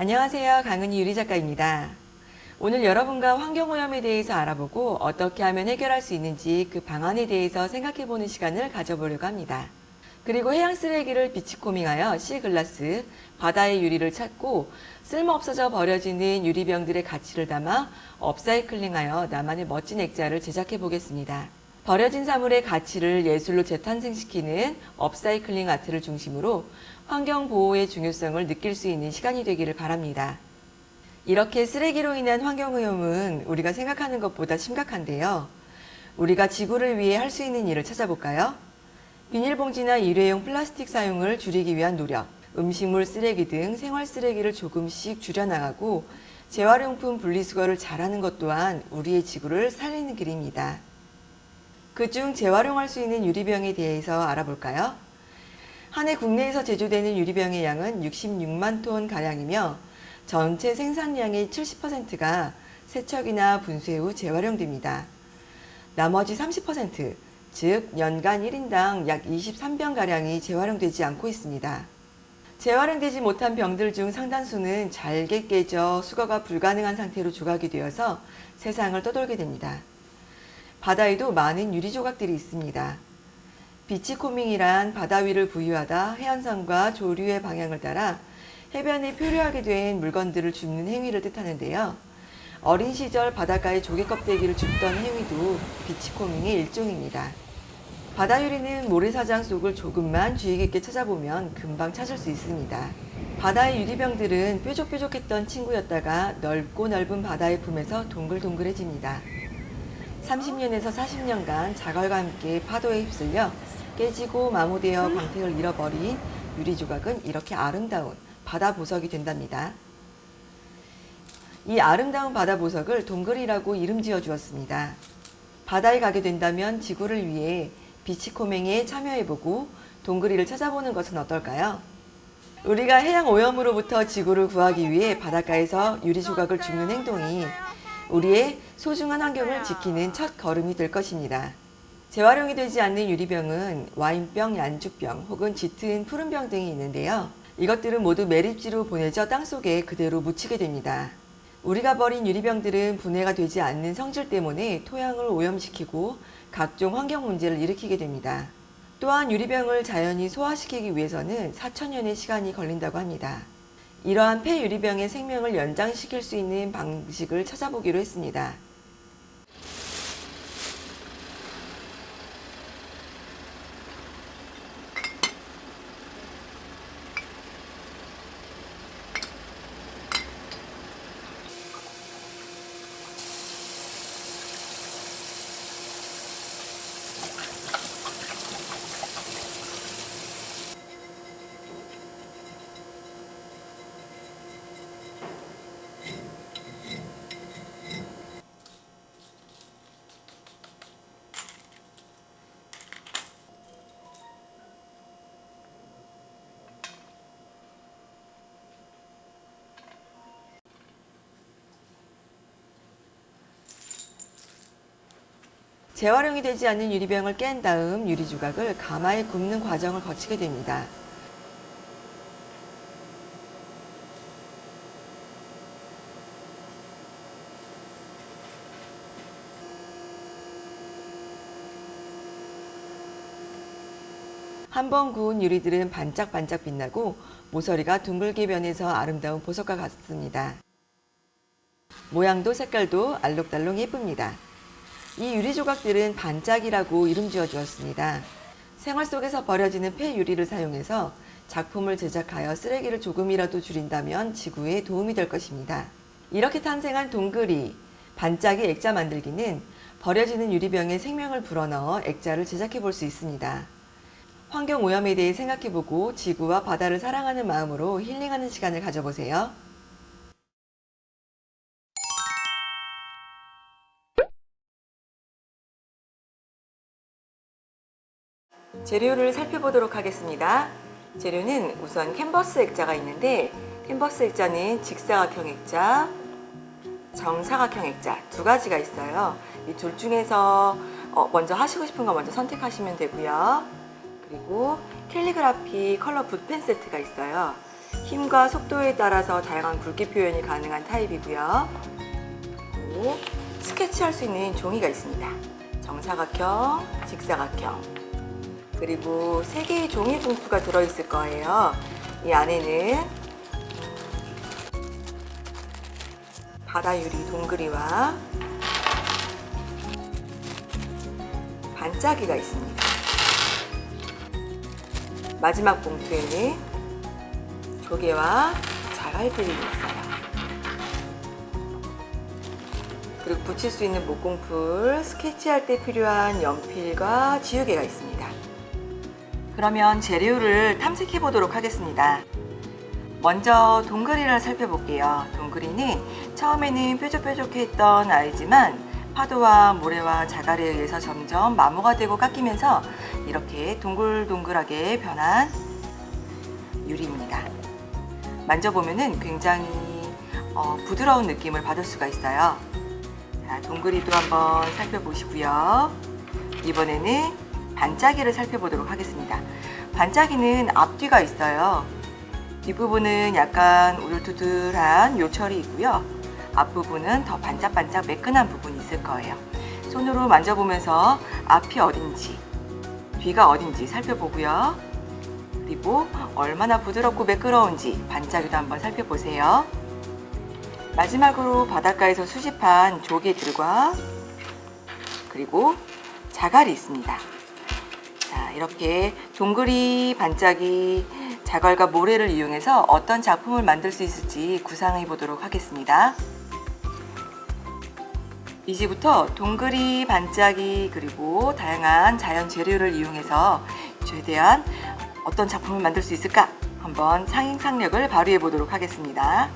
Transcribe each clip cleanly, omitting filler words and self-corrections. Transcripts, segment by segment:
안녕하세요. 강은희 유리작가입니다. 오늘 여러분과 환경오염에 대해서 알아보고 어떻게 하면 해결할 수 있는지 그 방안에 대해서 생각해보는 시간을 가져보려고 합니다. 그리고 해양 쓰레기를 비치코밍하여 시글라스, 바다의 유리를 찾고 쓸모없어져 버려지는 유리병들의 가치를 담아 업사이클링하여 나만의 멋진 액자를 제작해 보겠습니다. 버려진 사물의 가치를 예술로 재탄생시키는 업사이클링 아트를 중심으로 환경 보호의 중요성을 느낄 수 있는 시간이 되기를 바랍니다. 이렇게 쓰레기로 인한 환경오염은 우리가 생각하는 것보다 심각한데요. 우리가 지구를 위해 할 수 있는 일을 찾아볼까요? 비닐봉지나 일회용 플라스틱 사용을 줄이기 위한 노력, 음식물 쓰레기 등 생활 쓰레기를 조금씩 줄여나가고 재활용품 분리수거를 잘하는 것 또한 우리의 지구를 살리는 길입니다. 그중 재활용할 수 있는 유리병에 대해서 알아볼까요? 한 해 국내에서 제조되는 유리병의 양은 66만 톤 가량이며 전체 생산량의 70%가 세척이나 분쇄 후 재활용됩니다. 나머지 30%, 즉 연간 1인당 약 23병 가량이 재활용되지 않고 있습니다. 재활용되지 못한 병들 중 상당수는 잘게 깨져 수거가 불가능한 상태로 조각이 되어서 세상을 떠돌게 됩니다. 바다에도 많은 유리 조각들이 있습니다. 비치코밍이란 바다 위를 부유하다 해안선과 조류의 방향을 따라 해변에 표류하게 된 물건들을 줍는 행위를 뜻하는데요. 어린 시절 바닷가에 조개 껍데기를 줍던 행위도 비치코밍의 일종입니다. 바다 유리는 모래사장 속을 조금만 주의 깊게 찾아보면 금방 찾을 수 있습니다. 바다의 유리병들은 뾰족뾰족했던 친구였다가 넓고 넓은 바다의 품에서 동글동글해집니다. 30년에서 40년간 자갈과 함께 파도에 휩쓸려 깨지고 마모되어 광택을 잃어버린 유리 조각은 이렇게 아름다운 바다 보석이 된답니다. 이 아름다운 바다 보석을 동글이라고 이름 지어 주었습니다. 바다에 가게 된다면 지구를 위해 비치코맹에 참여해보고 동글이를 찾아보는 것은 어떨까요? 우리가 해양 오염으로부터 지구를 구하기 위해 바닷가에서 유리 조각을 줍는 행동이 우리의 소중한 환경을 지키는 첫 걸음이 될 것입니다. 재활용이 되지 않는 유리병은 와인병, 얀주병 혹은 짙은 푸른병 등이 있는데요. 이것들은 모두 매립지로 보내져 땅속에 그대로 묻히게 됩니다. 우리가 버린 유리병들은 분해가 되지 않는 성질 때문에 토양을 오염시키고 각종 환경 문제를 일으키게 됩니다. 또한 유리병을 자연히 소화시키기 위해서는 4,000년의 시간이 걸린다고 합니다. 이러한 폐유리병의 생명을 연장시킬 수 있는 방식을 찾아보기로 했습니다. 재활용이 되지 않는 유리병을 깬 다음 유리 조각을 가마에 굽는 과정을 거치게 됩니다. 한 번 구운 유리들은 반짝반짝 빛나고 모서리가 둥글게 변해서 아름다운 보석과 같습니다. 모양도 색깔도 알록달록 예쁩니다. 이 유리 조각들은 반짝이라고 이름 지어 주었습니다. 생활 속에서 버려지는 폐유리를 사용해서 작품을 제작하여 쓰레기를 조금이라도 줄인다면 지구에 도움이 될 것입니다. 이렇게 탄생한 동글이, 반짝이 액자 만들기는 버려지는 유리병에 생명을 불어넣어 액자를 제작해 볼 수 있습니다. 환경 오염에 대해 생각해보고 지구와 바다를 사랑하는 마음으로 힐링하는 시간을 가져보세요. 재료를 살펴보도록 하겠습니다. 재료는 우선 캔버스 액자가 있는데 캔버스 액자는 직사각형 액자, 정사각형 액자 두 가지가 있어요. 이 둘 중에서 먼저 하시고 싶은 거 먼저 선택하시면 되고요. 그리고 캘리그라피 컬러 붓펜 세트가 있어요. 힘과 속도에 따라서 다양한 굵기 표현이 가능한 타입이고요. 그리고 스케치할 수 있는 종이가 있습니다. 정사각형, 직사각형, 그리고 3개의 종이 봉투가 들어있을 거예요. 이 안에는 바다유리 동그리와 반짝이가 있습니다. 마지막 봉투에는 조개와 자갈들이 있어요. 그리고 붙일 수 있는 목공풀, 스케치할 때 필요한 연필과 지우개가 있습니다. 그러면 재료를 탐색해 보도록 하겠습니다. 먼저 동그리를 살펴볼게요. 동그리는 처음에는 뾰족뾰족했던 아이지만 파도와 모래와 자갈에 의해서 점점 마모가 되고 깎이면서 이렇게 동글동글하게 변한 유리입니다. 만져보면 굉장히 부드러운 느낌을 받을 수가 있어요. 자, 동그리도 한번 살펴보시고요. 이번에는 반짝이를 살펴보도록 하겠습니다. 반짝이는 앞뒤가 있어요. 뒷부분은 약간 우둘투둘한 요철이 있고요. 앞부분은 더 반짝반짝 매끈한 부분이 있을 거예요. 손으로 만져보면서 앞이 어딘지, 뒤가 어딘지 살펴보고요. 그리고 얼마나 부드럽고 매끄러운지 반짝이도 한번 살펴보세요. 마지막으로 바닷가에서 수집한 조개들과 그리고 자갈이 있습니다. 자, 이렇게 동그리, 반짝이, 자갈과 모래를 이용해서 어떤 작품을 만들 수 있을지 구상해 보도록 하겠습니다. 이제부터 동그리, 반짝이, 그리고 다양한 자연 재료를 이용해서 최대한 어떤 작품을 만들 수 있을까 한번 상상력을 발휘해 보도록 하겠습니다.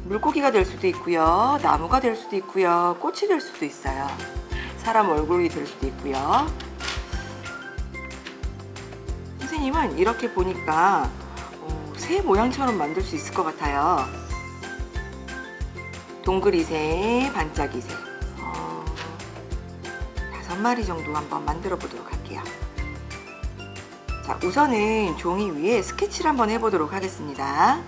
물고기가 될 수도 있고요, 나무가 될 수도 있고요, 꽃이 될 수도 있어요. 사람 얼굴이 될 수도 있고요. 선생님은 이렇게 보니까 새 모양처럼 만들 수 있을 것 같아요. 동그리 새, 반짝이 새 5마리 정도 한번 만들어 보도록 할게요. 자, 우선은 종이 위에 스케치를 한번 해보도록 하겠습니다.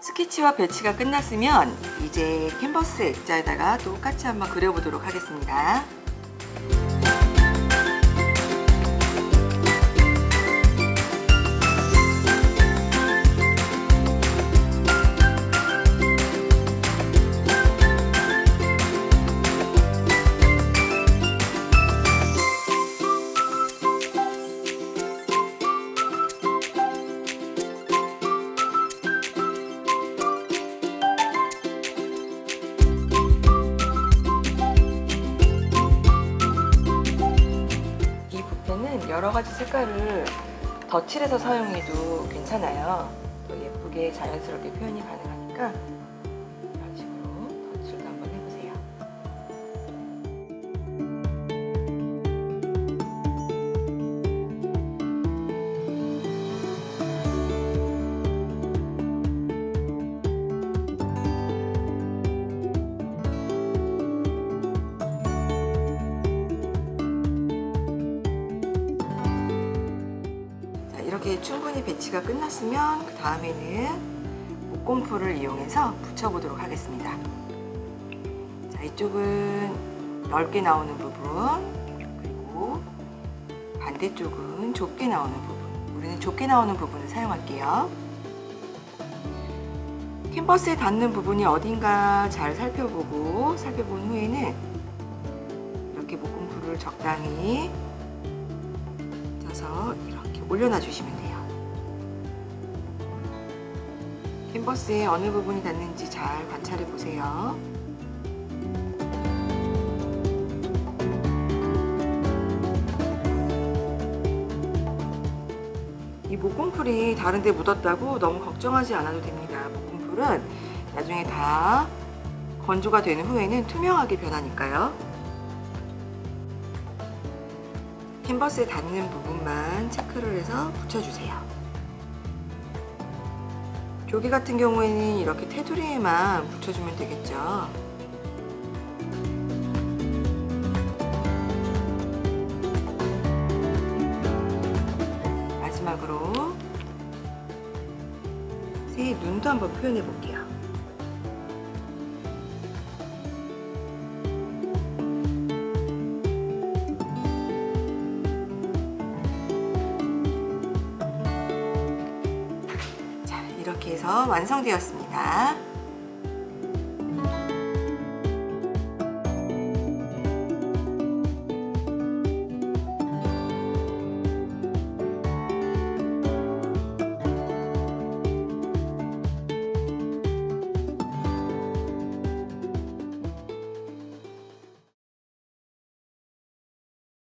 스케치와 배치가 끝났으면 이제 캔버스 액자에다가 똑같이 한번 그려보도록 하겠습니다. 여러 가지 색깔을 덧칠해서 사용해도 괜찮아요. 더 예쁘게 자연스럽게 표현이 가능하니까 이런 식으로 덧칠도 한번 해보세요. 이렇게 충분히 배치가 끝났으면 그 다음에는 목공풀을 이용해서 붙여보도록 하겠습니다. 자, 이쪽은 넓게 나오는 부분, 그리고 반대쪽은 좁게 나오는 부분. 우리는 좁게 나오는 부분을 사용할게요. 캔버스에 닿는 부분이 어딘가 잘 살펴본 후에는 이렇게 목공풀을 적당히 짜서 이렇게 올려놔 주시면 돼요. 캔버스에 어느 부분이 닿는지 잘 관찰해 보세요. 이 목공풀이 다른 데 묻었다고 너무 걱정하지 않아도 됩니다. 목공풀은 나중에 다 건조가 되는 후에는 투명하게 변하니까요. 캔버스에 닿는 부분만 체크를 해서 붙여주세요. 조개 같은 경우에는 이렇게 테두리에만 붙여주면 되겠죠. 마지막으로 새의 눈도 한번 표현해 볼게요. 자, 이렇게 해서 완성되었습니다.